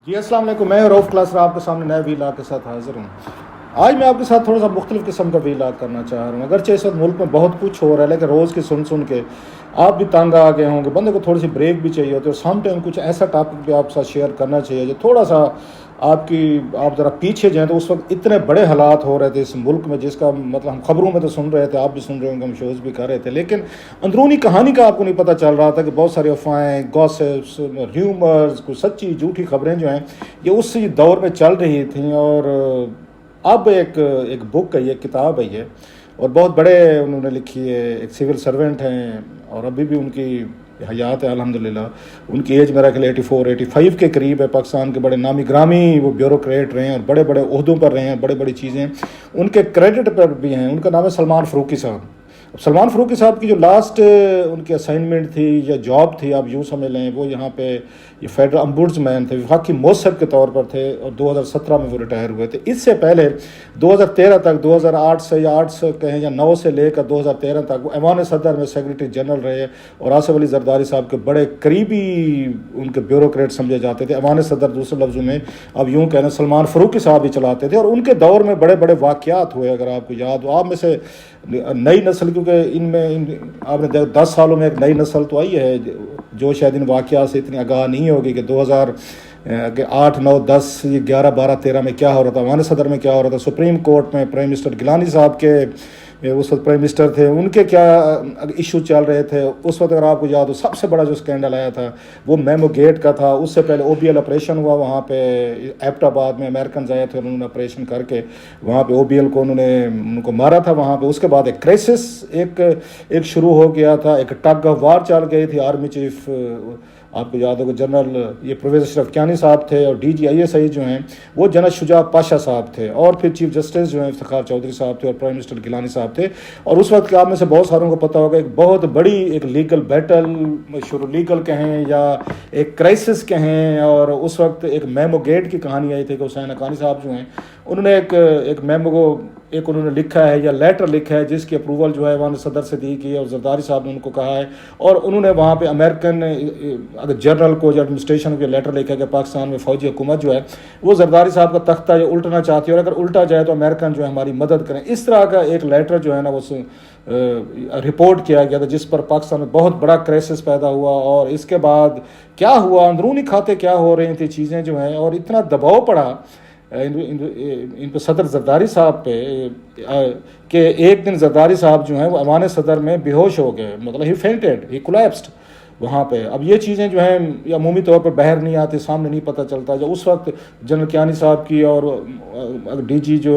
جی السلام علیکم، میں رؤف کلاسر آپ کے سامنے نئے ویلاگ کے ساتھ حاضر ہوں۔ آج میں آپ کے ساتھ تھوڑا سا مختلف قسم کا ویلاگ کرنا چاہ رہا ہوں۔ اگرچہ اس وقت ملک میں بہت کچھ ہو رہا ہے، لیکن روز کی سن کے آپ بھی تنگ آ گئے ہوں گے، بندے کو تھوڑی سی بریک بھی چاہیے ہوتی ہے، اور سم ٹائم کچھ ایسا ٹاپک بھی آپ ساتھ شیئر کرنا چاہیے جو تھوڑا سا آپ ذرا پیچھے جائیں۔ تو اس وقت اتنے بڑے حالات ہو رہے تھے اس ملک میں، جس کا مطلب ہم خبروں میں تو سن رہے تھے، آپ بھی سن رہے ہوں گے، ہم شوز بھی کر رہے تھے، لیکن اندرونی کہانی کا آپ کو نہیں پتہ چل رہا تھا کہ بہت ساری افواہیں، گاسپس، ریومرز، کچھ سچی جھوٹی خبریں جو ہیں یہ اس دور میں چل رہی تھیں۔ اور اب ایک بک ہے، یہ کتاب ہے یہ، اور بہت بڑے انہوں نے لکھی ہے، ایک سول سرونٹ ہیں اور ابھی بھی ان کی حیات ہے الحمدللہ۔ ان کی ایج میرا خیال 84-85 کے قریب ہے۔ پاکستان کے بڑے نامی گرامی وہ بیوروکریٹ رہے ہیں اور بڑے بڑے عہدوں پر رہے ہیں، بڑے بڑی چیزیں ان کے کریڈٹ پر بھی ہیں۔ ان کا نام ہے سلمان فاروقی صاحب۔ سلمان فاروقی صاحب کی جو لاسٹ ان کی اسائنمنٹ تھی یا جاب تھی، آپ یوں سمجھ لیں، وہ یہاں پہ یہ فیڈرل امبوڈز مین تھے، وفاقی موصب کے طور پر تھے، اور 2017 میں وہ ریٹائر ہوئے تھے۔ اس سے پہلے 2013 تک، 2008 سے یا 8 سے کہیں یا 9 سے لے کر 2013 تک وہ ایوان صدر میں سیکریٹری جنرل رہے، اور آصف علی زرداری صاحب کے بڑے قریبی ان کے بیوروکریٹ سمجھے جاتے تھے۔ ایوان صدر دوسرے لفظوں میں اب یوں کہنا سلمان فاروقی صاحب ہی چلاتے تھے، اور ان کے دور میں بڑے بڑے واقعات ہوئے، اگر آپ کو یاد ہو۔ آپ میں سے نئی نسل، کیونکہ آپ نے 10 سالوں میں ایک نئی نسل تو آئی ہے جو شاید ان واقعات سے اتنی آگاہ نہیں ہوگی کہ 2008، 9، 10، 11، 12، 13 میں کیا ہو رہا تھا، ایوان صدر میں کیا ہو رہا تھا، سپریم کورٹ میں پرائم منسٹر گیلانی صاحب کے اس وقت پرائم منسٹر تھے، ان کے کیا ایشو چل رہے تھے اس وقت۔ اگر آپ کو یاد ہو، سب سے بڑا جو اسکینڈل آیا تھا وہ میمو گیٹ کا تھا۔ اس سے پہلے OBL آپریشن ہوا وہاں پہ ایبٹ آباد میں، امریکنز آئے تھے، انہوں نے آپریشن کر کے وہاں پہ OBL کو ان کو مارا تھا وہاں پہ۔ اس کے بعد ایک کرائسس ایک شروع ہو گیا تھا، ایک ٹگ آف وار چل گئی تھی۔ آرمی چیف آپ کو یاد ہوگا جنرل یہ پروفیسر اشرف کیانی صاحب تھے، اور DG ISI جو ہیں وہ جنرل شجاع پاشا صاحب تھے، اور پھر چیف جسٹس جو ہیں افتخار چودھری صاحب تھے، اور پرائم منسٹر گیلانی صاحب تھے۔ اور اس وقت کے آپ میں سے بہت ساروں کو پتہ ہوگا ایک بہت بڑی ایک لیگل بیٹل، شروع لیگل کہیں یا ایک کرائسس کہیں، اور اس وقت ایک میمو گیٹ کی کہانی آئی تھی کہ حسین حقانی صاحب جو ہیں انہوں نے ایک میمو کو انہوں نے لکھا ہے یا لیٹر لکھا ہے، جس کی اپروول جو ہے ایوان صدر سے دی گئی ہے، اور زرداری صاحب نے ان کو کہا ہے، اور انہوں نے وہاں پہ امریکن اگر جنرل کو یا ایڈمنسٹریشن کو لیٹر لکھا کہ پاکستان میں فوجی حکومت جو ہے وہ زرداری صاحب کا تختہ جو الٹنا چاہتی ہے، اور اگر الٹا جائے تو امریکن جو ہے ہماری مدد کریں۔ اس طرح کا ایک لیٹر جو ہے نا وہ رپورٹ کیا گیا تھا، جس پر پاکستان میں بہت بڑا کرائسس پیدا ہوا۔ اور اس کے بعد کیا ہوا، اندرونی کھاتے کیا ہو رہی تھیں چیزیں جو ہیں، اور اتنا دباؤ پڑا ان پہ صدر زرداری صاحب پہ کہ ایک دن زرداری صاحب جو ہیں وہ ایوان صدر میں بے ہوش ہو گئے، مطلب ہی فینٹڈ، ہی کولیپسڈ وہاں پہ۔ اب یہ چیزیں جو ہیں یہ عمومی طور پر باہر نہیں آتی، سامنے نہیں پتہ چلتا۔ جو اس وقت جنرل کیانی صاحب کی اور DG جو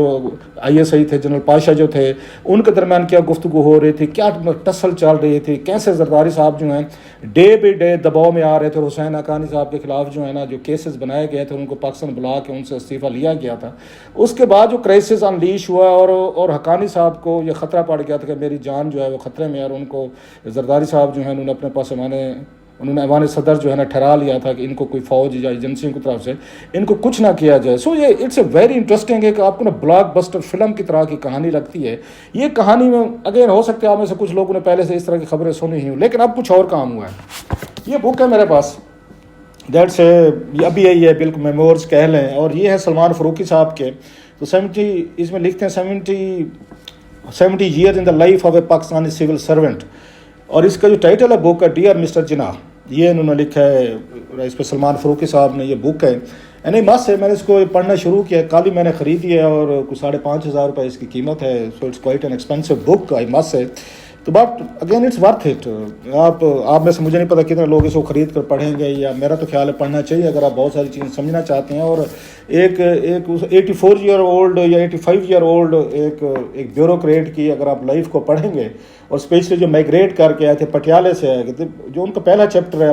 ISI تھے جنرل پاشا جو تھے، ان کے درمیان کیا گفتگو ہو رہی تھی، کیا ٹسل چل رہی تھی، کیسے زرداری صاحب جو ہیں ڈے بائی ڈے دباؤ میں آ رہے تھے، اور حسین حقانی صاحب کے خلاف جو ہے نا جو کیسز بنائے گئے تھے ان کو پاکستان بلا کے ان سے استعفیٰ لیا گیا تھا۔ اس کے بعد جو کرائسس انلیش ہوا، اور حقانی صاحب کو یہ خطرہ پڑ گیا تھا کہ میری جان جو ہے وہ خطرے میں ہے، اور ان کو زرداری صاحب جو ہیں انہوں نے اپنے پاس انہوں نے ایوان صدر جو ہے نا ٹھہرا لیا تھا کہ ان کو کوئی فوج یا ایجنسیوں کی طرف سے ان کو کچھ نہ کیا جائے۔ سو یہ اٹس اے ویری انٹرسٹنگ ہے کہ آپ کو نا بلاک بسٹر فلم کی طرح کی کہانی لگتی ہے یہ کہانی میں۔ اگین ہو سکتا ہے آپ میں سے کچھ لوگوں نے پہلے سے اس طرح کی خبریں سنی ہی ہوں، لیکن اب کچھ اور کام ہوا ہے۔ یہ بک ہے میرے پاس، دیٹس ابھی یہی ہے، بالکل میمورز کہہ لیں، اور یہ ہے سلمان فاروقی صاحب کے۔ تو 70 اس میں لکھتے ہیں 70 years in the life of a Pakistani civil servant، اور اس کا جو ٹائٹل ہے بک کا ڈیئر مسٹر جناح، یہ انہوں نے لکھا ہے، اس پہ سلمان فاروقی صاحب نے یہ بک ہے۔ یعنی مست ہے، میں نے اس کو پڑھنا شروع کیا، کل ہی میں نے خریدی ہے، اور کچھ 5,500 روپے اس کی قیمت ہے۔ So it's quite an expensive book, I must ہے۔ تو but again it's worth it. آپ میں سے مجھے نہیں پتا کتنے لوگ اس کو خرید کر پڑھیں گے، یا میرا تو خیال ہے پڑھنا چاہیے اگر آپ بہت ساری چیزیں سمجھنا چاہتے ہیں۔ اور ایک 84 year old یا 85 year old ایک بیوروکریٹ کی اگر آپ لائف کو پڑھیں گے، اور اسپیشلی جو مائگریٹ کر کے آئے تھے پٹیالے سے آئے تھے، جو ان کا پہلا چیپٹر ہے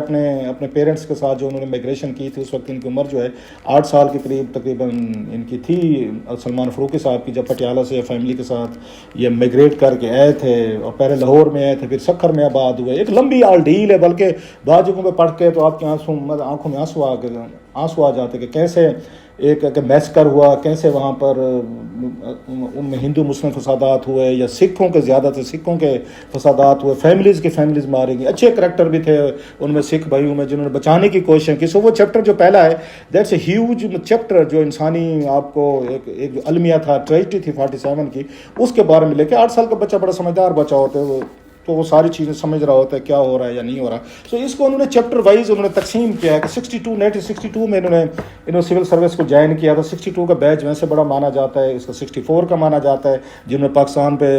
اپنے پیرنٹس کے ساتھ جو انہوں نے مائگریشن کی تھی، اس وقت ان کی عمر جو ہے 8 سال کے قریب تقریباً ان کی تھی، سلمان فاروقی صاحب کی، جب پٹیالہ سے فیملی کے ساتھ یہ مائگریٹ کر کے آئے تھے، اور پہلے لاہور میں آئے تھے، پھر سکھر میں آباد ہوئے۔ ایک لمبی آرڈیل ہے، بلکہ بعض جگہوں پہ پڑھ کے تو آپ کی آنکھوں میں آنسو آنسو آ جاتے کہ کیسے ایک میسکر ہوا, کیسے وہاں پر ان میں ہندو مسلم فسادات ہوئے, یا سکھوں کے زیادہ تر سکھوں کے فسادات ہوئے, فیملیز مارے گئی. اچھے کریکٹر بھی تھے ان میں سکھ بھائیوں میں جنہوں نے بچانے کی کوشش کی. سو وہ چیپٹر جو پہلا ہے دیٹس اے ہیوج چیپٹر جو انسانی آپ کو ایک جو المیہ تھا, ٹریجڈی تھی 47 کی, اس کے بارے میں لے کے 8 سال کا بچہ بڑا سمجھدار بچہ ہوتا ہے تو وہ ساری چیزیں سمجھ رہا ہوتا ہے کیا ہو رہا ہے یا نہیں ہو رہا. تو اس کو انہوں نے چیپٹر وائز انہوں نے تقسیم کیا ہے کہ 1962 میں انہوں نے سول سروس کو جوائن کیا تھا. 62 کا بیچ ویسے بڑا مانا جاتا ہے, اس کا 64 کا مانا جاتا ہے, جن میں پاکستان پہ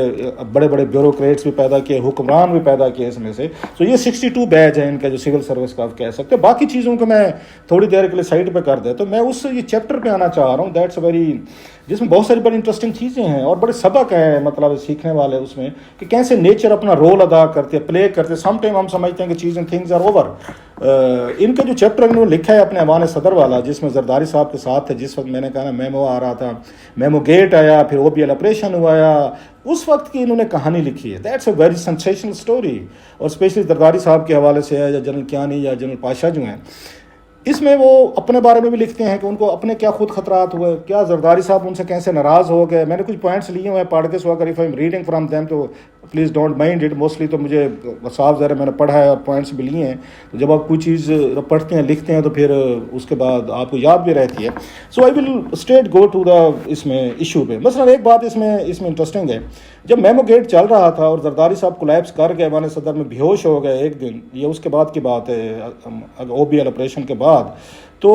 بڑے بڑے بیوروکریٹس بھی پیدا کیے, حکمران بھی پیدا کیے اس میں سے. تو یہ 62 بیچ ہے ان کا جو سول سروس کا آپ کہہ سکتے ہیں. باقی چیزوں کو میں تھوڑی دیر کے لیے سائڈ پہ کر دیتا. تو میں اس یہ چیپٹر پہ آنا چاہ رہا ہوں دیٹس ویری, جس میں بہت ساری بڑی انٹرسٹنگ چیزیں ہیں اور بڑے سبق ہیں مطلب سیکھنے والے اس میں, کہ کیسے نیچر اپنا رول ادا کرتے ہیں, پلے کرتے. سم ٹائم ہم سمجھتے ہیں کہ چیزیں تھنگز آر اوور. ان کا جو چیپٹر انہوں نے لکھا ہے اپنے ایوان صدر والا, جس میں زرداری صاحب کے ساتھ تھے جس وقت میں نے کہا نا میمو آ رہا تھا, میمو گیٹ آیا, پھر OBL آپریشن ہوا, اس وقت کی انہوں نے کہانی لکھی ہے. That's a very sensational story. اور اسپیشلی زرداری صاحب کے حوالے سے ہے, یا جنرل کیانی یا جنرل پاشا جو ہیں, اس میں وہ اپنے بارے میں بھی لکھتے ہیں کہ ان کو اپنے کیا خود خطرات ہوئے, کیا زرداری صاحب ان سے کیسے ناراض ہو گئے. میں نے کچھ پوائنٹس لیے ہوئے ہیں پڑھ کے, سو اگر if I am reading from them تو please don't mind it. Mostly تو مجھے صاف ظاہر میں نے پڑھا ہے اور پوائنٹس بھی لیے ہیں. تو جب آپ کوئی چیز پڑھتے ہیں لکھتے ہیں تو پھر اس کے بعد آپ کو یاد بھی رہتی ہے. سو آئی will straight go to the اس میں ایشو پہ. مثلا ایک بات اس میں انٹرسٹنگ ہے, جب میمو گیٹ چل رہا تھا اور زرداری صاحب کولیپس کر گئے, ایوان صدر میں بے ہوش ہو گئے ایک دن, یہ اس کے بعد کی بات ہے OBL آپریشن کے بعد, تو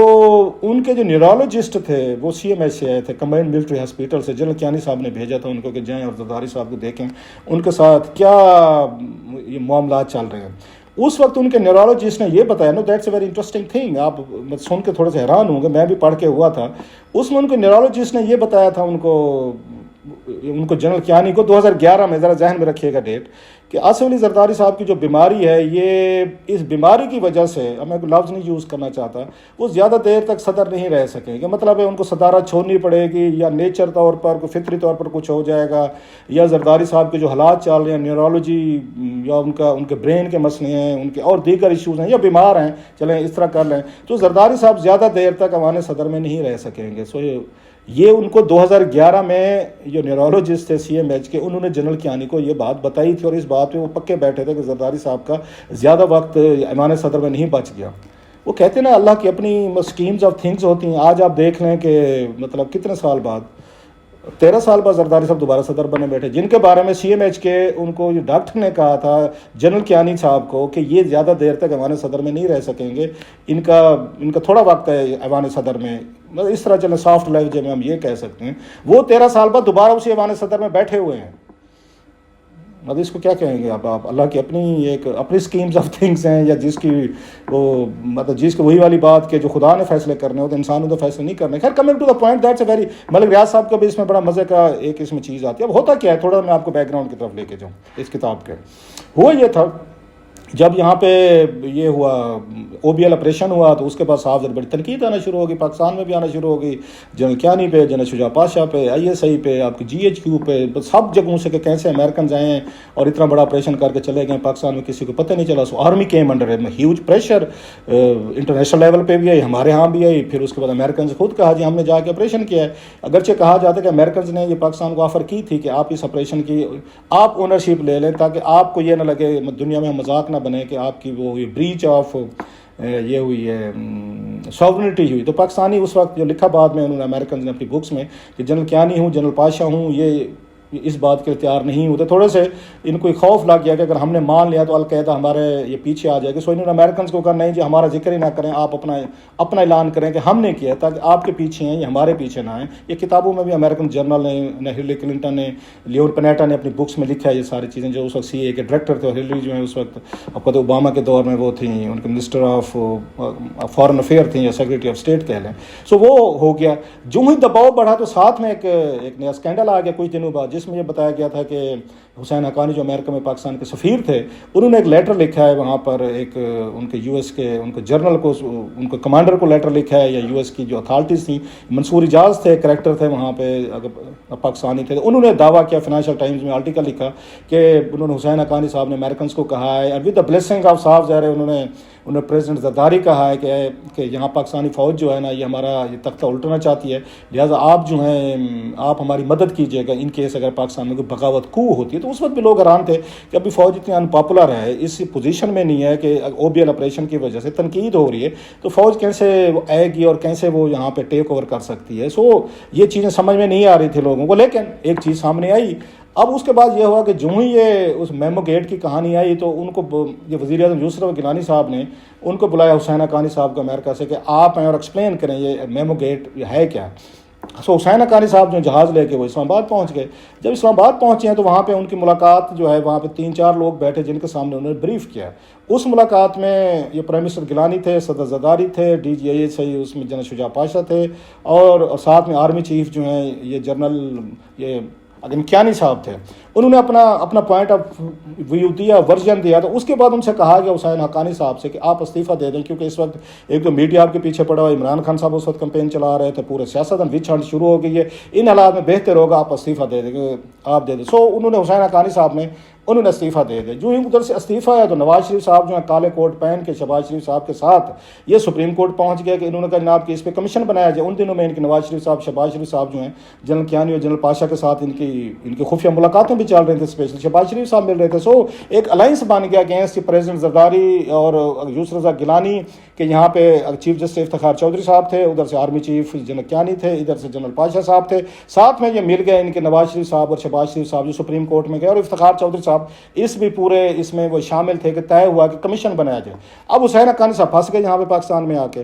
ان کے جو نیورولوجسٹ تھے وہ CMH سے آئے تھے, کمبائنڈ ملٹری ہاسپٹل سے. جنرل کیانی صاحب نے بھیجا تھا ان کو کہ جائیں اور زرداری صاحب کو دیکھیں ان کے ساتھ کیا یہ معاملات چل رہے ہیں. اس وقت ان کے نیورولوجسٹ نے یہ بتایا, no that's a very interesting thing, آپ سن کے تھوڑے سے حیران ہوں گے, میں بھی پڑھ کے ہوا تھا. اس میں ان کے نیورولوجسٹ نے یہ بتایا تھا ان کو جنرل کیانی کو 2011 میں, ذرا ذہن میں رکھیے گا ڈیٹ, کہ آصف علی زرداری صاحب کی جو بیماری ہے, یہ اس بیماری کی وجہ سے, میں کوئی لفظ نہیں یوز کرنا چاہتا, وہ زیادہ دیر تک صدر نہیں رہ سکیں گے. مطلب ہے ان کو صدارت چھوڑنی پڑے گی, یا نیچر طور پر کوئی فطری طور پر کچھ ہو جائے گا, یا زرداری صاحب کے جو حالات چل رہے ہیں نیورولوجی یا ان کے برین کے مسئلے ہیں, ان کے اور دیگر ایشوز ہیں, یا بیمار ہیں, چلیں اس طرح کر لیں, تو زرداری صاحب زیادہ دیر تک ایوان صدر میں نہیں رہ سکیں گے. سو یہ ان کو 2011 میں جو نیورولوجسٹ تھے CMH کے, انہوں نے جنرل کیانی کو یہ بات بتائی تھی, اور اس بات پہ وہ پکے بیٹھے تھے کہ زرداری صاحب کا زیادہ وقت ایوان صدر میں نہیں بچ گیا. وہ کہتے ہیں نا اللہ کی اپنی اسکیمز آف تھنگز ہوتی ہیں. آج آپ دیکھ لیں کہ مطلب کتنے سال بعد, 13 سال بعد زرداری صاحب دوبارہ صدر بنے بیٹھے, جن کے بارے میں CMH کے ان کو یہ ڈاکٹر نے کہا تھا جنرل کیانی صاحب کو کہ یہ زیادہ دیر تک ایوان صدر میں نہیں رہ سکیں گے, ان کا تھوڑا وقت ہے ایوان صدر میں. اس طرح چلیں سافٹ لینگویج میں ہم یہ کہہ سکتے ہیں, وہ 13 سال بعد دوبارہ اسی ایوان صدر میں بیٹھے ہوئے ہیں. مطلب اس کو کیا کہیں گے آپ اللہ کی اپنی اسکیمز آف تھنگس ہیں, یا جس کی وہ مطلب جس کی وہی والی بات کہ جو خدا نے فیصلے کرنے ہو تو انسانوں تو فیصلے نہیں کرنے. خیر coming to the point, that's a very, Malik Riaz sahab کا بھی اس میں بڑا مزے کا ایک اس میں چیز آتی ہے. اب ہوتا کیا ہے, تھوڑا میں آپ کو بیک گراؤنڈ کی طرف لے کے جاؤں اس کتاب کے. ہوا یہ تھا جب یہاں پہ یہ ہوا OBL آپریشن ہوا, تو اس کے بعد صاحب بڑی تنقید آنا شروع ہوگی, پاکستان میں بھی آنا شروع ہوگی, جنرل کیانی پہ, جنرل شجاع پاشا پہ, ISI پہ, آپ کی GHQ پہ, سب جگہوں سے کہ کیسے امریکنز آئے ہیں اور اتنا بڑا آپریشن کر کے چلے گئے پاکستان میں, کسی کو پتہ نہیں چلا. So army came under huge pressure, international level پہ بھی آئی, ہمارے ہاں بھی آئی. پھر اس کے بعد امریکنز خود کہا جی ہم نے جا کے آپریشن کیا ہے, اگرچہ کہا جاتا ہے کہ امریکنز نے یہ پاکستان کو آفر کی تھی کہ آپ اس آپریشن کی آپ اونرشپ لے لیں, تاکہ آپ کو یہ نہ لگے دنیا میں مذاق نہ بنے کہ آپ کی وہ بریچ آف یہ ہوئی ہے, ساورنٹی ہوئی. تو پاکستانی اس وقت جو لکھا بعد میں انہوں نے امریکنز نے اپنی بکس میں کہ جنرل کیانی ہوں, جنرل پاشا ہوں, یہ اس بات کے لیے تیار نہیں ہوتے. تھوڑے سے ان کو خوف لگ گیا کہ اگر ہم نے مان لیا تو القاعدہ ہمارے یہ پیچھے آ جائے گا. سو انہوں نے امریکنز کو کہا نہیں جی ہمارا ذکر ہی نہ کریں, آپ اپنا اعلان کریں کہ ہم نے کیا, تاکہ آپ کے پیچھے ہیں, یہ ہمارے پیچھے نہ آئیں. یہ کتابوں میں بھی امریکن جرنل نے, ہلری کلنٹن نے, لیون پنیٹا نے اپنی بکس میں لکھا ہے یہ ساری چیزیں, جو اس وقت CA کے ڈائریکٹر تھے. اور ہلری جو ہیں اس وقت آپ کو تو اوباما کے دور میں وہ تھیں, ان کے منسٹر آف فارن افیئر تھیں, یا سیکرٹری آف اسٹیٹ کہہ لیں. سو وہ ہو گیا. جو ہی دباؤ بڑھا تو ساتھ میں ایک نیا اسکینڈل آ گیا کچھ دنوں بعد, جس میں یہ بتایا گیا تھا کہ حسین حقانی جو امریکہ میں پاکستان کے سفیر تھے, انہوں نے ایک لیٹر لکھا ہے وہاں پر, ایک ان کے US کے ان کے جرنل کو, ان کے کمانڈر کو لیٹر لکھا ہے, یا US کی جو اتھارٹیز تھیں, منصور اجاز تھے, کریکٹر تھے وہاں پہ پاکستانی تھے, انہوں نے دعویٰ کیا, فائنینشیل ٹائمز میں آرٹیکل لکھا کہ انہوں نے حسین حقانی صاحب نے امریکنز کو کہا ہے, اور ود دا بلیسنگ آف صاحب ظاہر ہے انہوں نے انہوں نے پریزیڈنٹ زرداری کہا ہے کہ یہاں پاکستانی فوج جو ہے نا یہ ہمارا یہ تختہ الٹنا چاہتی ہے، لہٰذا آپ جو ہیں آپ ہماری مدد کیجیے گا ان کیس اگر پاکستان میں کوئی بغاوت کو ہوتی ہے۔ تو اس وقت بھی لوگ حیران تھے کہ ابھی فوج اتنی ان پاپولر ہے، اس پوزیشن میں نہیں ہے کہ او بی ایل آپریشن کی وجہ سے تنقید ہو رہی ہے، تو فوج کیسے آئے گی اور کیسے وہ یہاں پہ ٹیک اوور کر سکتی ہے۔ سو یہ چیزیں سمجھ میں نہیں آ رہی تھی لوگوں کو، لیکن ایک چیز سامنے آئی۔ اب اس کے بعد یہ ہوا کہ جو ہی یہ اس میمو گیٹ کی کہانی آئی تو ان کو یہ وزیر اعظم یسرا گیلانی صاحب نے ان کو بلایا، حسین حقانی صاحب کو امریکہ سے، کہ آپ ہیں اور ایکسپلین کریں یہ میمو گیٹ ہے کیا۔ سو حسین حقانی صاحب جو جہاز لے کے وہ اسلام آباد پہنچ گئے۔ جب اسلام آباد پہنچے ہیں تو وہاں پہ ان کی ملاقات جو ہے، وہاں پہ 3-4 لوگ بیٹھے جن کے سامنے انہوں نے بریف کیا۔ اس ملاقات میں یہ پرائم منسٹر گیلانی تھے، صدر زرداری تھے، ڈی جی اے سے اس میں جنرل شجاع پاشا تھے، اور ساتھ میں آرمی چیف جو ہیں یہ جنرل یہ امکیانی صاحب تھے۔ انہوں نے اپنا پوائنٹ آف ویو دیا، ورژن دیا۔ تو اس کے بعد ان سے کہا گیا حسین حقانی صاحب سے کہ آپ استعفیٰ دے دیں، کیونکہ اس وقت ایک تو میڈیا آپ کے پیچھے پڑا ہوا، عمران خان صاحب اس وقت کمپین چلا رہے تھے، پورے سیاست وچ ہنٹ شروع ہو گئی ہے، ان حالات میں بہتر ہوگا آپ استعفیٰ دے دیں، آپ دے دیں۔ سو انہوں نے حسین حقانی صاحب نے استعفیٰ دے دیا۔ جو ہی ادھر سے استعفیٰ ہے تو نواز شریف صاحب جو ہیں کالے کوٹ پہن کے شہباز شریف صاحب کے ساتھ یہ سپریم کورٹ پہنچ گیا کہ انہوں نے کہا جناب کہ اس پہ کمیشن بنایا جائے۔ ان دنوں میں ان کے نواز شریف صاحب، شہباز شریف صاحب جو ہیں جنرل کیانی اور جنرل پاشا کے ساتھ ان کی خفیہ ملاقاتیں بھی چل رہی تھیں، اسپیشل شہباز شریف صاحب مل رہے تھے۔ سو ایک الائنس بن گیا کہ پریزیڈنٹ زرداری اور یوسف رضا گیلانی کہ یہاں پہ چیف جسٹس افتخار چودھری صاحب تھے، ادھر سے آرمی چیف جنرل کیانی تھے، ادھر سے جنرل پاشا صاحب تھے، ساتھ میں یہ مل گئے ان کے نواز شریف صاحب اور شہباز شریف صاحب جو سپریم کورٹ میں گئے، اور افتخار چودھری صاحب اس بھی پورے اس میں وہ شامل تھے کہ طے ہوا کہ کمیشن بنایا جائے۔ اب حسین حقانی صاحب پھنس گئے یہاں پہ پاکستان میں آ کے۔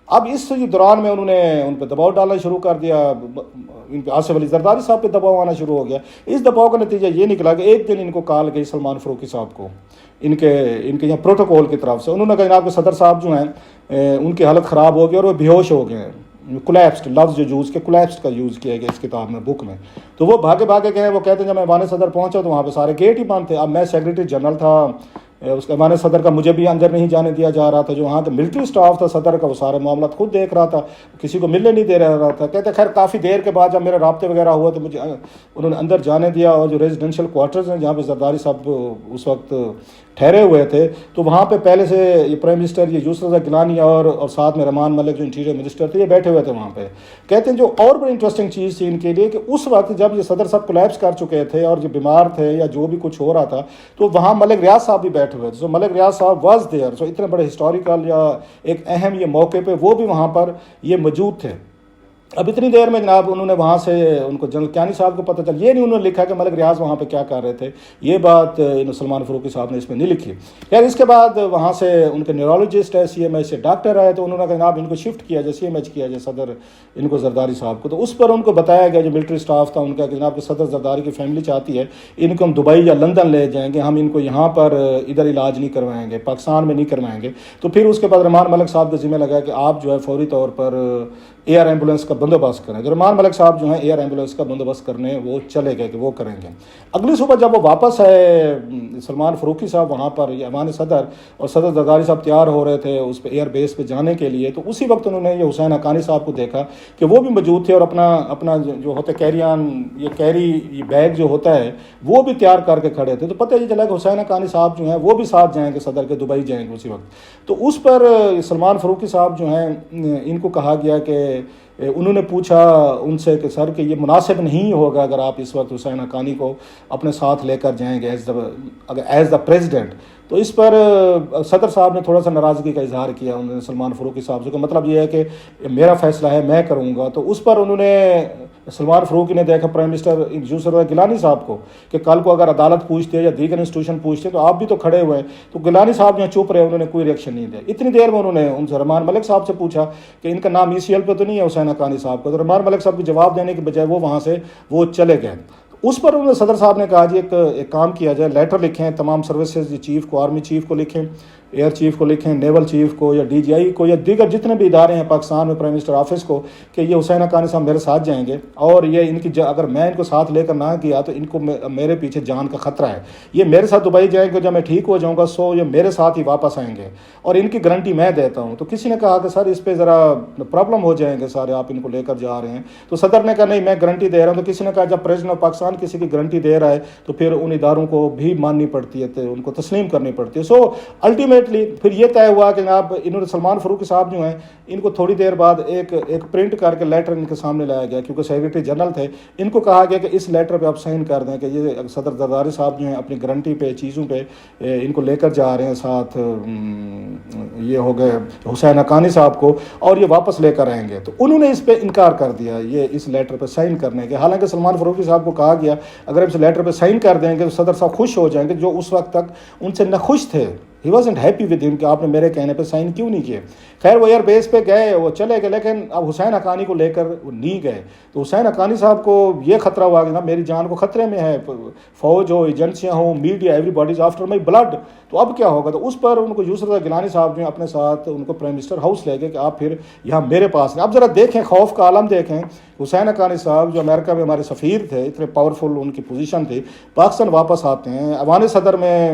اب اس دوران میں انہوں نے ان پہ دباؤ ڈالنا شروع کر دیا، ان پہ آصف علی زرداری صاحب پہ دباؤ آنا شروع ہو گیا۔ اس دباؤ کا نتیجہ یہ نکلا کہ ایک دن ان کو کال گئی سلمان فاروقی صاحب کو ان کے یہاں پروٹوکول کی طرف سے۔ انہوں نے کہا جناب کہ صدر صاحب جو ہیں ان کی حالت خراب ہو گئی اور وہ بے ہوش ہو گئے ہیں، کولیپسڈ لفظ جو یوز کے کولیپسڈ کا یوز کیا گیا اس کتاب میں، بک میں۔ تو وہ بھاگے گئے، وہ کہتے ہیں جب میں ایوان صدر پہنچا تو وہاں پہ سارے گیٹ ہی بند تھے۔ اب میں سیکریٹری جنرل تھا اس کے ایوان صدر کا، مجھے بھی اندر نہیں جانے دیا جا رہا تھا، جو وہاں کا ملٹری سٹاف تھا صدر کا وہ سارے معاملات خود دیکھ رہا تھا، کسی کو ملنے نہیں دے رہا تھا۔ کہتے خیر کافی دیر کے بعد جب میرے رابطے وغیرہ ہوا تو مجھے انہوں نے اندر جانے دیا، اور جو ریزیڈینشیل کوارٹرز ہیں جہاں پہ زرداری صاحب اس وقت ٹھہرے ہوئے تھے، تو وہاں پہ پہلے سے یہ پرائم منسٹر یہ یوسف رضا گیلانی اور ساتھ میں رحمان ملک جو انٹیریئر منسٹر تھے یہ بیٹھے ہوئے تھے وہاں پہ۔ کہتے ہیں جو اور بڑی انٹرسٹنگ چیز تھی ان کے لیے کہ اس وقت جب یہ صدر صاحب کولیپس کر چکے تھے اور جو بیمار تھے یا جو بھی کچھ ہو رہا تھا، تو وہاں ملک ریاض صاحب بھی بیٹھے ہوئے تھے۔ سو ملک ریاض صاحب واز دیئر، سو اتنے بڑے ہسٹوریکل یا ایک اہم یہ موقع پہ وہ بھی وہاں پر یہ موجود تھے۔ اب اتنی دیر میں جناب انہوں نے وہاں سے ان کو جنرل کیانی صاحب کو پتہ چل، یہ نہیں انہوں نے لکھا کہ ملک ریاض وہاں پہ کیا کر رہے تھے، یہ بات سلمان فاروقی صاحب نے اس میں نہیں لکھی۔ یار اس کے بعد وہاں سے ان کے نیورولوجسٹ ہے سی ایم ایچ سے ڈاکٹر آئے، تو انہوں نے کہا جناب ان کو شفٹ کیا جائے سی ایم ایچ کیا جائے صدر ان کو زرداری صاحب کو۔ تو اس پر ان کو بتایا گیا جو ملٹری سٹاف تھا ان کا کہ جناب کہ صدر زرداری کی فیملی چاہتی ہے ان کو ہم دبئی یا لندن لے جائیں گے، ہم ان کو یہاں پر ادھر علاج نہیں کروائیں گے، پاکستان میں نہیں کروائیں گے۔ تو پھر اس کے بعد رحمان ملک صاحب کا ذمہ لگا کہ آپ جو ہے فوری طور پر ایئر ایمبولینس کا بندوبست کریں۔ تو رحمان ملک صاحب جو ہیں ایئر ایمبولینس کا بندوبست کرنے وہ چلے گئے کہ وہ کریں گے۔ اگلی صبح جب وہ واپس آئے سلمان فاروقی صاحب وہاں پر ایوان صدر اور صدر زرداری صاحب تیار ہو رہے تھے اس پہ ایئر بیس پہ جانے کے لیے، تو اسی وقت انہوں نے یہ حسین حقانی صاحب کو دیکھا کہ وہ بھی موجود تھے اور اپنا جو ہوتا ہے کیریان یہ بیگ جو ہوتا ہے وہ بھی تیار کر کے کھڑے تھے۔ تو پتہ یہ چلا کہ حسین حقانی صاحب جو ہیں وہ بھی ساتھ جائیں گے صدر کے، دبئی جائیں گے اسی وقت۔ تو اس پر سلمان فاروقی صاحب جو ہیں ان کو کہا گیا کہ انہوں نے پوچھا ان سے کہ سر کہ یہ مناسب نہیں ہوگا اگر آپ اس وقت حسین حقانی کو اپنے ساتھ لے کر جائیں گے ایز دا پریزیڈنٹ۔ تو اس پر صدر صاحب نے تھوڑا سا ناراضگی کا اظہار کیا انہوں نے سلمان فاروقی صاحب سے، کہ مطلب یہ ہے کہ میرا فیصلہ ہے میں کروں گا۔ تو اس پر انہوں نے سلمان فاروقی نے دیکھا پرائم منسٹر یوسف رضا گیلانی صاحب کو کہ کل کو اگر عدالت پوچھتے ہے یا دیگر انسٹیٹیوشن پوچھتے ہیں تو آپ بھی تو کھڑے ہوئے ہیں۔ تو گیلانی صاحب جو چپ رہے، انہوں نے کوئی ریئیکشن نہیں دیا۔ اتنی دیر میں انہوں نے ان سے رحمان ملک صاحب سے پوچھا کہ ان کا نام ای سی ایل پہ تو نہیں ہے حسین حقانی صاحب کا۔ تو رحمان ملک صاحب کو جواب دینے کے بجائے وہ وہاں سے وہ چلے گئے۔ اس پر انہوں نے صدر صاحب نے کہا جی ایک کام کیا جائے، لیٹر لکھیں تمام سروسز چیف کو، آرمی چیف کو لکھیں، ایئر چیف کو لکھیں، نیول چیف کو یا ڈی جی آئی کو یا دیگر جتنے بھی ادارے ہیں پاکستان میں پرائم منسٹر آفس کو، کہ یہ حسین حقانی صاحب میرے ساتھ جائیں گے اور یہ ان کی اگر میں ان کو ساتھ لے کر نہ گیا تو ان کو میرے پیچھے جان کا خطرہ ہے، یہ میرے ساتھ دبئی جائیں گے، جب میں ٹھیک ہو جاؤں گا سو یہ میرے ساتھ ہی واپس آئیں گے اور ان کی گارنٹی میں دیتا ہوں۔ تو کسی نے کہا کہ سر اس پہ ذرا پرابلم ہو جائیں گے سارے، آپ ان کو لے کر جا رہے ہیں۔ تو صدر نے کہا نہیں میں گارنٹی دے رہا ہوں۔ تو کسی نے کہا جب پریزیڈنٹ آف پاکستان کسی کی گارنٹی دے رہا ہے تو پھر ان اداروں کو بھی ماننی پڑتی ہے، ان کو تسلیم کرنی پڑتی ہے۔ سو الٹیمیٹ الٹیمیٹلی پھر یہ طے ہوا کہ جناب انہوں نے سلمان فاروقی صاحب جو ہیں ان کو تھوڑی دیر بعد ایک پرنٹ کر کے لیٹر ان کے سامنے لایا گیا، کیونکہ سیکریٹری جنرل تھے، ان کو کہا گیا کہ اس لیٹر پہ آپ سائن کر دیں کہ یہ صدر زرداری صاحب جو ہیں اپنی گارنٹی پہ چیزوں پہ ان کو لے کر جا رہے ہیں ساتھ یہ ہو گئے حسین حقانی صاحب کو، اور یہ واپس لے کر آئیں گے۔ تو انہوں نے اس پہ انکار کر دیا یہ اس لیٹر پہ سائن کرنے کے، حالانکہ سلمان فاروقی صاحب کو کہا گیا اگر اس لیٹر پہ سائن کر دیں گے تو صدر صاحب خوش ہو جائیں گے، جو اس وقت تک ان سے نہ خوش تھے۔ ہی وازنٹ ہیپی ود ہم کہ آپ نے میرے کہنے پہ سائن کیوں نہیں کیے۔ خیر وہ ایئر بیس پہ گئے، وہ چلے گئے، لیکن اب حسین حقانی کو لے کر وہ نہیں گئے۔ تو حسین حقانی صاحب کو یہ خطرہ ہوا کہ نا میری جان کو خطرے میں ہے، فوج ہو، ایجنسیاں ہوں، media, everybody is after my blood, تو اب کیا ہوگا۔ تو اس پر ان کو یسر رضا گیلانی صاحب جو ہیں اپنے ساتھ ان کو پرائم منسٹر ہاؤس لے گئے کہ آپ پھر یہاں میرے پاس ہیں۔ اب ذرا دیکھیں خوف کا عالم دیکھیں، حسین حقانی صاحب جو امریکہ میں ہمارے سفیر تھے، اتنے پاورفل ان کی پوزیشن تھی، پاکستان واپس آتے ہیں، ایوان صدر میں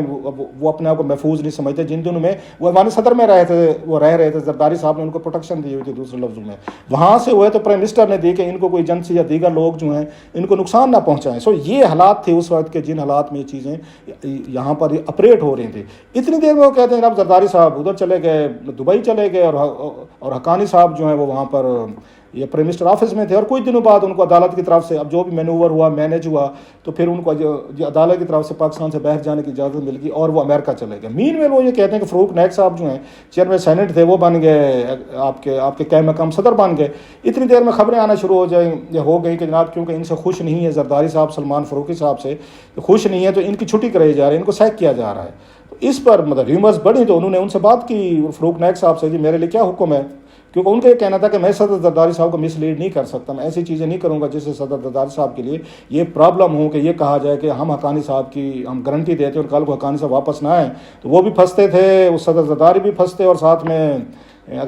وہ اپنے آپ کو محفوظ نہیں سمجھتے، جن دنوں میں وہ ایوان صدر میں رہے تھے، وہ رہ رہے تھے، زرداری صاحب نے ان کو پروٹیکشن دی ہوئی تھی دوسرے لفظوں میں، وہاں سے ہوئے تو پرائم منسٹر نے دی کہ ان کو کوئی ایجنسی یا دیگر لوگ جو ہیں ان کو نقصان نہ پہنچائیں۔ سو یہ حالات تھے اس وقت کے، جن حالات میں یہ چیزیں یہاں پر اپریٹ ہو رہی تھیں۔ اتنی دیر میں وہ کہتے ہیں جناب زرداری صاحب ادھر چلے گئے، دبئی چلے گئے، اور حقانی صاحب جو ہیں وہ وہاں پر یہ پرائم منسٹر آفس میں تھے، اور کچھ دنوں بعد ان کو عدالت کی طرف سے اب جو بھی مینوور ہوا، مینیج ہوا، تو پھر ان کو عدالت کی طرف سے پاکستان سے باہر جانے کی اجازت مل گئی اور وہ امریکہ چلے گئے۔ مین میں وہ یہ کہتے ہیں کہ فاروق نائک صاحب جو ہیں چیئرمین سینٹ تھے، وہ بن گئے آپ کے قائم مقام صدر بن گئے۔ اتنی دیر میں خبریں آنا شروع ہو گئی کہ جناب کیونکہ ان سے خوش نہیں ہے زرداری صاحب، سلمان فاروقی صاحب سے خوش نہیں ہے، تو ان کی چھٹی کرائی جا رہی ہے، ان کو سیک کیا جا رہا ہے۔ تو اس پر مطلب ریومرز بڑھی، تو انہوں نے ان سے بات کی فاروق نائک صاحب سے، جی میرے لیے کیا حکم ہے، کیونکہ ان کا یہ کہنا تھا کہ میں صدر زرداری صاحب کو مس لیڈ نہیں کر سکتا، میں ایسی چیزیں نہیں کروں گا جس سے صدر زرداری صاحب کے لیے یہ پرابلم ہو کہ یہ کہا جائے کہ ہم حقانی صاحب کی ہم گارنٹی دیتے اور کل کو حقانی صاحب واپس نہ آئیں۔ تو وہ بھی پھنستے تھے، وہ صدر زرداری بھی پھنستے، اور ساتھ میں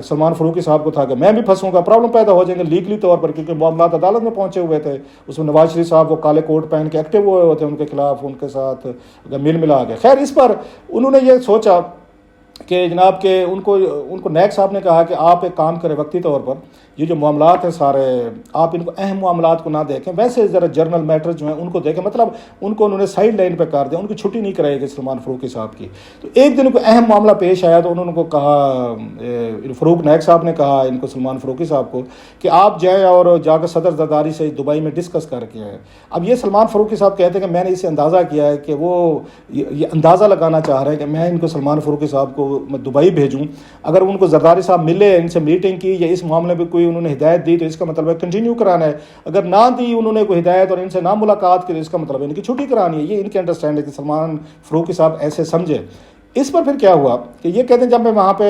سلمان فاروقی صاحب کو تھا کہ میں بھی پھنسوں گا، پرابلم پیدا ہو جائیں گے لیگلی طور پر، کیونکہ معاملات عدالت میں پہنچے ہوئے تھے۔ اس میں نواز شریف صاحب وہ کالے کوٹ پہن کے ایکٹیو ہوئے ہوتے ہیں، ان کے خلاف ان کے ساتھ مل ملا گئے۔ خیر اس پر انہوں نے یہ سوچا کہ جناب کہ ان کو نیک صاحب نے کہا کہ آپ ایک کام کریں، وقتی طور پر یہ جو معاملات ہیں سارے آپ ان کو اہم معاملات کو نہ دیکھیں، ویسے ذرا جرنل میٹر جو ہیں ان کو دیکھیں، مطلب ان کو انہوں نے سائڈ لائن پہ کر دیا، ان کی چھٹی نہیں کرائی گئی سلمان فاروقی صاحب کی۔ تو ایک دن کو اہم معاملہ پیش آیا تو انہوں نے کہا، فاروق نائک صاحب نے کہا ان کو سلمان فاروقی صاحب کو کہ آپ جائیں اور جا کر صدر زرداری سے دبئی میں ڈسکس کر کے آئیں۔ اب یہ سلمان فاروقی صاحب کہتے ہیں کہ میں نے اسے اندازہ کیا ہے کہ وہ یہ اندازہ لگانا چاہ رہے ہیں کہ میں ان کو سلمان فاروقی صاحب کو دبئی بھیجوں، اگر ان کو زرداری صاحب ملے، ان سے میٹنگ کی یا اس معاملے پہ کوئی انہوں نے ہدایت دی تو اس کا مطلب ہے کنٹینیو کرانا ہے، اگر نہ دی انہوں نے کوئی ہدایت اور ان سے نہ ملاقات کی تو اس کا مطلب ہے ان کی چھٹی کرانی ہے۔ یہ ان کی انڈرسٹینڈ ہے کہ سلمان فاروقی صاحب ایسے سمجھے۔ اس پر پھر کیا ہوا کہ یہ کہتے ہیں جب میں وہاں پہ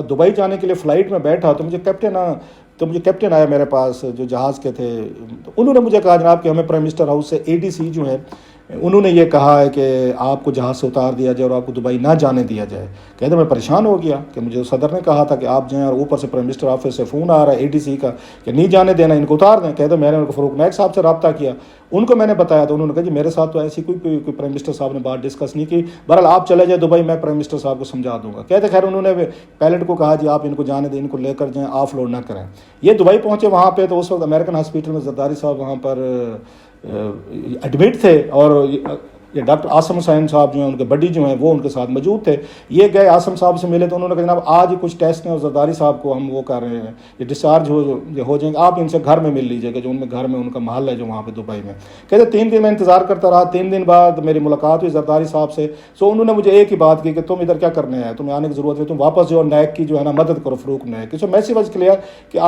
دبئی جانے کے لیے فلائٹ میں بیٹھا تو مجھے کیپٹن آیا میرے پاس جو جہاز کے تھے، تو انہوں نے مجھے کہا جناب کہ ہمیں پرائم منسٹر ہاؤس سے ADC جو ہے انہوں نے یہ کہا ہے کہ آپ کو جہاز سے اتار دیا جائے اور آپ کو دبئی نہ جانے دیا جائے۔ کہتے میں پریشان ہو گیا کہ مجھے صدر نے کہا تھا کہ آپ جائیں، اور اوپر سے پرائم منسٹر آفس سے فون آ رہا ہے ADC کا کہ نہیں جانے دینا، ان کو اتار دیں۔ کہتے میں نے ان کو فاروق نائک صاحب سے رابطہ کیا، ان کو میں نے بتایا تو انہوں نے کہا جی میرے ساتھ تو ایسی کوئی پرائم منسٹر صاحب نے بات ڈسکس نہیں کی، بہرحال آپ چلے جائیں دبئی، میں پرائم منسٹر صاحب کو سمجھا دوں گا۔ کہتے خیر انہوں نے پائلٹ کو کہا جی آپ ان کو جانے دیں، ان کو لے کر جائیں، آف لوڈ نہ کریں۔ یہ دبئی پہنچے وہاں پہ تو اس وقت امریکن ہاسپٹل میں زرداری صاحب وہاں پر ایڈمٹ تھے، اور یہ ڈاکٹر عاصم حسین صاحب جو ہیں ان کے بڈی جو ہیں وہ ان کے ساتھ موجود تھے۔ یہ گئے عاصم صاحب سے ملے تو انہوں نے کہا جناب آج ہی کچھ ٹیسٹ ہیں اور زرداری صاحب کو ہم وہ کر رہے ہیں، یہ ڈسچارج ہو جائیں گے، آپ ان سے گھر میں مل لیجیے گا، جو ان میں گھر میں ان کا محل ہے جو وہاں پہ دبئی میں۔ کہتے 3 دن میں انتظار کرتا رہا، 3 دن بعد میری ملاقات ہوئی زرداری صاحب سے۔ سو انہوں نے مجھے ایک ہی بات کی کہ تم ادھر کیا کرنے ہیں، تمہیں آنے کی ضرورت ہے، تم واپس جو نیک کی جو ہے نا مدد کرو، فاروق نیک کی۔ سو میسیج کلیئر کہ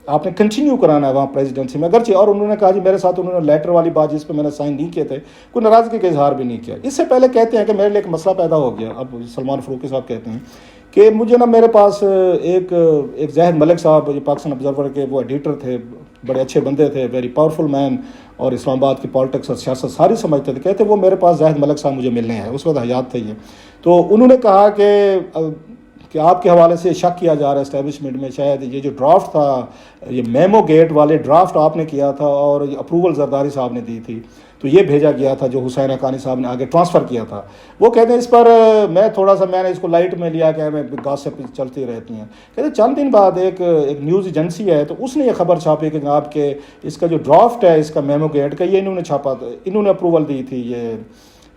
آپ نے کنٹینیو کرانا ہے وہاں پریزیڈنسی میں اگرچہ، اور انہوں نے کہا جی میرے ساتھ انہوں نے لیٹر والی بات جس پہ میں نے سائن نہیں کیے تھے، کوئی ناراضگی کا اظہار بھی نہیں کیا۔ اس سے پہلے کہتے ہیں کہ میرے لیے ایک مسئلہ پیدا ہو گیا، اب سلمان فاروقی صاحب کہتے ہیں کہ مجھے نا میرے پاس ایک زاہد ملک صاحب جو پاکستان آبزرور کے وہ ایڈیٹر تھے، بڑے اچھے بندے تھے، ویری پاورفل مین، اور اسلام آباد کی پالیٹکس اور سیاست ساری سمجھتے تھے۔ کہتے وہ میرے پاس زاہد ملک صاحب مجھے ملنے ہیں، اس وقت حیات تھے یہ، تو انہوں نے کہا کہ آپ کے حوالے سے شک کیا جا رہا ہے اسٹیبلشمنٹ میں، شاید یہ جو ڈرافٹ تھا، یہ میمو گیٹ والے ڈرافٹ آپ نے کیا تھا اور یہ اپروول زرداری صاحب نے دی تھی، تو یہ بھیجا گیا تھا جو حسین حقانی صاحب نے آگے ٹرانسفر کیا تھا۔ وہ کہتے ہیں اس پر میں نے اس کو لائٹ میں لیا کہ میں گاسپ چلتی رہتی ہیں۔ کہتے چند دن بعد ایک نیوز ایجنسی ہے تو اس نے یہ خبر چھاپی کہ جناب کہ اس کا جو ڈرافٹ ہے اس کا میمو گیٹ کا، یہ انہوں نے چھاپا تھا، انہوں نے اپروول دی تھی یہ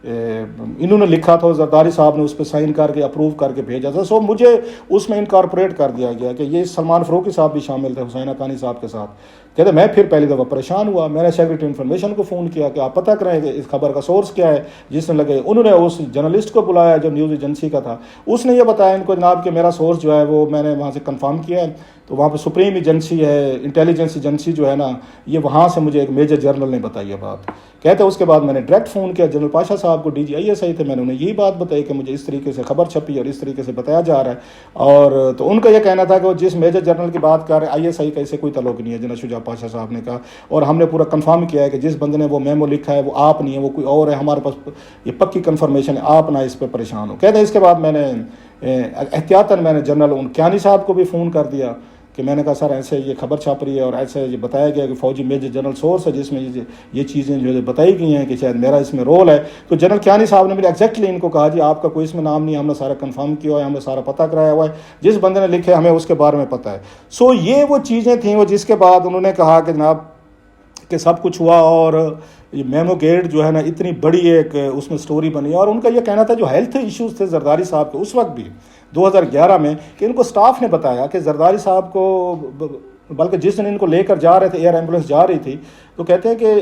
انہوں نے لکھا تھا, زرداری صاحب نے اس پہ سائن کر کے اپروو کر کے بھیجا تھا. سو مجھے اس میں انکارپوریٹ کر دیا گیا کہ یہ سلمان فاروقی صاحب بھی شامل تھے حسین حقانی صاحب کے ساتھ. کہتے میں پھر پہلی دفعہ پریشان ہوا. میں نے سیکریٹری انفارمیشن کو فون کیا کہ آپ پتہ کریں کہ اس خبر کا سورس کیا ہے جس نے لگے. انہوں نے اس جرنلسٹ کو بلایا جو نیوز ایجنسی کا تھا, اس نے یہ بتایا ان کو جناب کہ میرا سورس جو ہے وہ میں نے وہاں سے کنفرم کیا ہے, تو وہاں پہ سپریم ایجنسی ہے, انٹیلیجنس ایجنسی جو ہے نا, یہ وہاں سے مجھے ایک میجر جرنل نے بتائی یہ بات. کہتے اس کے بعد میں نے ڈائریکٹ فون کیا جنرل پاشا صاحب کو, DGISI تھے, میں نے انہیں یہی بات بتائی کہ مجھے اس طریقے سے خبر چھپی اور اس طریقے سے بتایا جا رہا ہے. اور تو ان کا یہ کہنا تھا کہ وہ جس میجر جرنل کی بات کر رہے ہیں ISI کا اسے کوئی تعلق نہیں ہے. جنرل شجاع پاشا صاحب نے کہا, اور ہم نے پورا کنفرم کیا ہے کہ جس بندے نے وہ میمو لکھا ہے وہ آپ نہیں ہے, وہ کوئی اور ہے. ہمارے پاس یہ پکی کنفرمیشن ہے, آپ نہ اس پہ پریشان ہو. کہتے ہیں اس کے بعد میں نے احتیاطاً میں نے جنرل کیانی صاحب کو بھی فون کر دیا کہ میں نے کہا سر ایسے یہ خبر چھپ رہی ہے اور ایسے یہ بتایا گیا کہ فوجی میجر جنرل سورس ہے جس میں یہ چیزیں جو بتائی گئی ہیں کہ شاید میرا اس میں رول ہے. تو جنرل کیانی صاحب نے مجھے ایگزیکٹلی ان کو کہا جی آپ کا کوئی اس میں نام نہیں ہے, ہم نے سارا کنفرم کیا ہے, ہم نے سارا پتہ کرایا ہوا ہے, جس بندے نے لکھے ہمیں اس کے بارے میں پتہ ہے. سو یہ وہ چیزیں تھیں وہ جس کے بعد انہوں نے کہا کہ جناب کہ سب کچھ ہوا اور یہ میمو گیٹ جو ہے نا اتنی بڑی ایک اس میں سٹوری بنی. اور ان کا یہ کہنا تھا جو ہیلتھ ایشوز تھے زرداری صاحب کے اس وقت بھی 2011 میں, کہ ان کو سٹاف نے بتایا کہ زرداری صاحب کو, بلکہ جس دن ان کو لے کر جا رہے تھے ایئر ایمبولینس جا رہی تھی, تو کہتے ہیں کہ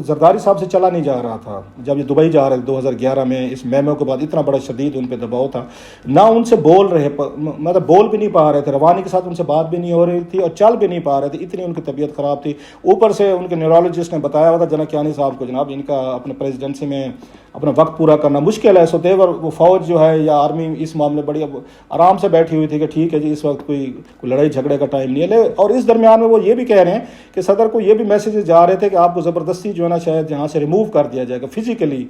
زرداری صاحب سے چلا نہیں جا رہا تھا جب یہ دبئی جا رہے تھے 2011 میں. اس میمو کے بعد اتنا بڑا شدید ان پہ دباؤ تھا, نہ ان سے بول رہے, مطلب بول بھی نہیں پا رہے تھے, روانی کے ساتھ ان سے بات بھی نہیں ہو رہی تھی اور چل بھی نہیں پا رہے تھے, اتنی ان کی طبیعت خراب تھی. اوپر سے ان کے نیورولوجسٹ نے بتایا ہوا تھا جناب کیانی صاحب کو جناب ان کا اپنے پریزیڈنسی میں اپنا وقت پورا کرنا مشکل ہے. سو دیور وہ فوج جو ہے یا آرمی اس معاملے بڑی آرام سے بیٹھی ہوئی تھی کہ ٹھیک ہے جی اس وقت کوئی لڑائی جھگڑے کا ٹائم نہیں ہے. اور اس درمیان میں وہ یہ بھی کہہ رہے ہیں کہ صدر کو یہ بھی میسیجز جا رہے تھے کہ آپ کو زبردستی جو ہے نا شاید یہاں سے ریموو کر دیا جائے گا, فزیکلی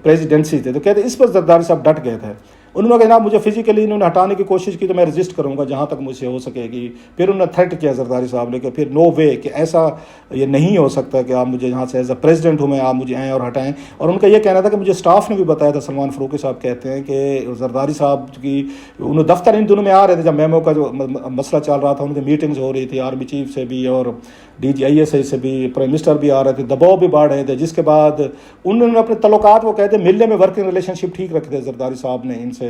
پریزیڈنسی تھے. تو کہتے ہیں اس پر زرداری صاحب ڈٹ گئے تھے. انہوں نے کہا مجھے فزیکلی انہوں نے ہٹانے کی کوشش کی تو میں رجسٹ کروں گا جہاں تک مجھ سے ہو سکے گی. پھر انہوں نے تھریٹ کیا زرداری صاحب نے کہ پھر نو وے کہ ایسا یہ نہیں ہو سکتا کہ آپ مجھے یہاں سے ایز اے پریزیڈنٹ ہوں میں آپ مجھے آئیں اور ہٹائیں. اور ان کا یہ کہنا تھا کہ مجھے اسٹاف نے بھی بتایا تھا, سلمان فاروقی صاحب کہتے ہیں کہ زرداری صاحب کی انہوں دفتر ان دنوں میں آ رہے تھے جب میمو کا جو مسئلہ چل رہا تھا, ان کی میٹنگز ہو رہی تھی آرمی چیف سے بھی اور DGISI سے بھی, پرائم منسٹر بھی آ رہے تھے, دباؤ بھی بڑھ رہے تھے. جس کے بعد انہوں نے اپنے تعلقات وہ کہتے ہیں ملنے میں ورکنگ ریلیشن شپ ٹھیک رکھتے زرداری صاحب نے ان سے,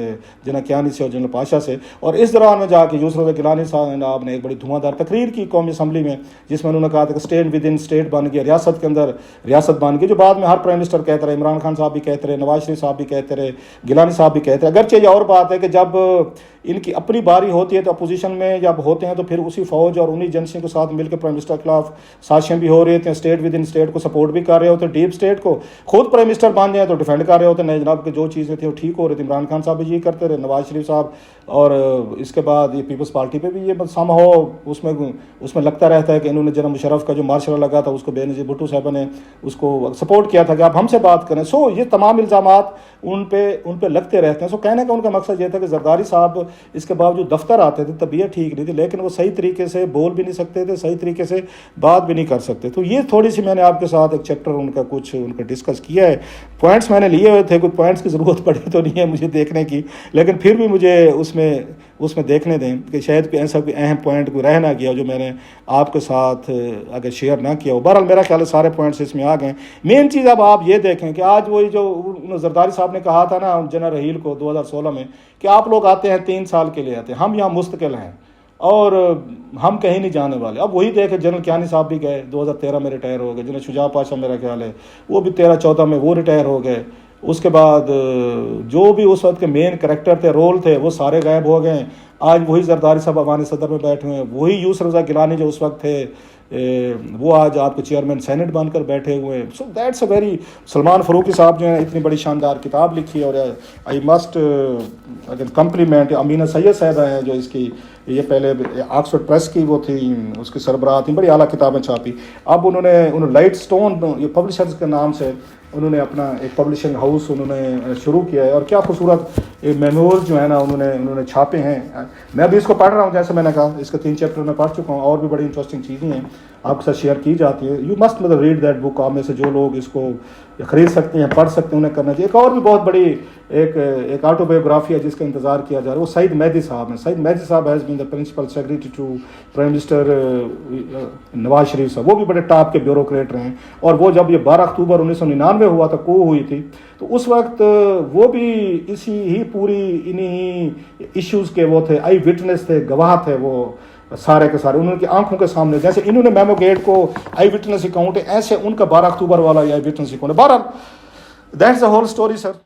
جنرل کیانی سے اور جنرل پاشا سے. اور اس دوران میں جا کے یوسف رضا گیلانی صاحب نے ایک بڑی دھواں دار تقریر کی قومی اسمبلی میں, جس میں انہوں نے کہا تھا کہ اسٹیٹ ود ان اسٹیٹ بن گیا, ریاست کے اندر ریاست بن گئی, جو بعد میں ہر پرائم منسٹر کہتے رہے, عمران خان صاحب بھی کہتے رہے, نواز شریف صاحب بھی کہتے رہے, گیلانی صاحب بھی کہتے رہے. اگرچہ یہ اور بات ہے کہ جب ان کی اپنی باری ہوتی ہے تو اپوزیشن میں جب ہوتے ہیں تو پھر اسی فوج اور انہی ایجنسیوں کے ساتھ مل کے پرائم منسٹر کے خلاف سازشیں بھی ہو رہی ہوتی ہیں, اسٹیٹ ود ان اسٹیٹ کو سپورٹ بھی کر رہے ہوتے ہیں, ڈیپ اسٹیٹ کو خود پرائم منسٹر بن جائیں تو ڈیفینڈ کر رہے ہوتے ہیں, نہیں جناب کہ جو چیزیں تھیں وہ ٹھیک ہو رہی تھی. عمران خان صاحب بھی یہ کرتے رہے, نواز شریف صاحب, اور اس کے بعد یہ پیپلز پارٹی پہ بھی یہ سم ہو اس میں لگتا رہتا ہے کہ انہوں نے جناب مشرف کا جو مارشل لگا تھا اس کو بے نظیر بھٹو صاحبہ نے اس کو سپورٹ کیا تھا کہ آپ ہم سے بات کریں. سو یہ تمام الزامات ان پہ لگتے رہتے ہیں. سو کہنے کا ان کا مقصد یہ تھا کہ زرداری صاحب اس کے باوجود دفتر آتے تھے, طبیعت ٹھیک نہیں تھی, لیکن وہ صحیح طریقے سے بول بھی نہیں سکتے تھے, صحیح طریقے سے بات بھی نہیں کر سکتے. تو یہ تھوڑی سی میں نے آپ کے ساتھ ایک چیپٹر ان کا ڈسکس کیا ہے. پوائنٹس میں نے لیے ہوئے تھے, کچھ پوائنٹس کی ضرورت پڑی تو نہیں ہے مجھے دیکھنے کی, لیکن پھر بھی مجھے اس میں دیکھنے دیں کہ شاید کوئی ایسا کوئی اہم پوائنٹ کوئی رہ نہ گیا جو میں نے آپ کے ساتھ اگر شیئر نہ کیا ہو. بہرحال میرا خیال ہے سارے پوائنٹس اس میں آ گئے. مین چیز اب آپ یہ دیکھیں کہ آج وہی جو زرداری صاحب نے کہا تھا نا جنرل رحیل کو 2016 میں کہ آپ لوگ آتے ہیں 3 سال کے لیے آتے ہیں, ہم یہاں مستقل ہیں اور ہم کہیں نہیں جانے والے. اب وہی دیکھیں جنرل کیانی صاحب بھی گئے 2013 میں ریٹائر ہو گئے, جنرل شجاع پاشا میرا خیال ہے وہ بھی 13-14 میں وہ ریٹائر ہو گئے. اس کے بعد جو بھی اس وقت کے مین کریکٹر تھے, رول تھے, وہ سارے غائب ہو گئے. آج وہی زرداری صاحب ایوان صدر میں بیٹھے ہوئے ہیں, وہی یوسف رضا گیلانی جو اس وقت تھے وہ آج آپ کے چیئرمین سینٹ بن کر بیٹھے ہوئے ہیں. So that's a very, Salman Farooqui صاحب جو ہیں اتنی بڑی شاندار کتاب لکھی, اور آئی مسٹ اگر کمپلیمنٹ امینا سید صاحبہ ہیں جو اس کی یہ پہلے آکسفورڈ پریس کی وہ تھی, اس کی سربراہ تھیں, بڑی اعلیٰ کتابیں چھاپی. اب انہوں نے لائٹ سٹون یہ پبلشرز کے نام سے انہوں نے اپنا ایک پبلشنگ ہاؤس انہوں نے شروع کیا ہے, اور کیا خوبصورت میمورز جو ہے نا انہوں نے چھاپے ہیں. میں ابھی اس کو پڑھ رہا ہوں, جیسے میں نے کہا اس کے 3 چیپٹر میں پڑھ چکا ہوں, اور بھی بڑی انٹرسٹنگ چیزیں ہیں آپ کے ساتھ شیئر کی جاتی ہے. یو مسٹ مطلب ریڈ دیٹ بک. آپ میں سے جو لوگ اس کو خرید سکتے ہیں, پڑھ سکتے ہیں, انہیں کرنا چاہیے. ایک اور بھی بہت بڑی ایک آٹو بایوگرافی ہے جس کا انتظار کیا جا رہا ہے, وہ سعید مہدی صاحب ہیں. Saeed Mehdi sahab has been the principal secretary to prime minister Nawaz Sharif sahab. وہ بھی بڑے ٹاپ کے بیوروکریٹ رہے ہیں, اور وہ جب یہ 12 اکتوبر 1999 ہوا تھا, کو ہوئی تھی, تو اس وقت وہ بھی اسی ہی پوری انہی ایشوز کے وہ تھے, آئی وٹنس تھے, گواہ تھے وہ سارے کے سارے. انہوں کی آنکھوں کے سامنے, جیسے انہوں نے میمو گیٹ کو آئی وٹنس اکاؤنٹ ہے, ایسے ان کا 12 اکتوبر والا آئی وٹنس اکاؤنٹ ہے. بہرحال that's the whole story sir.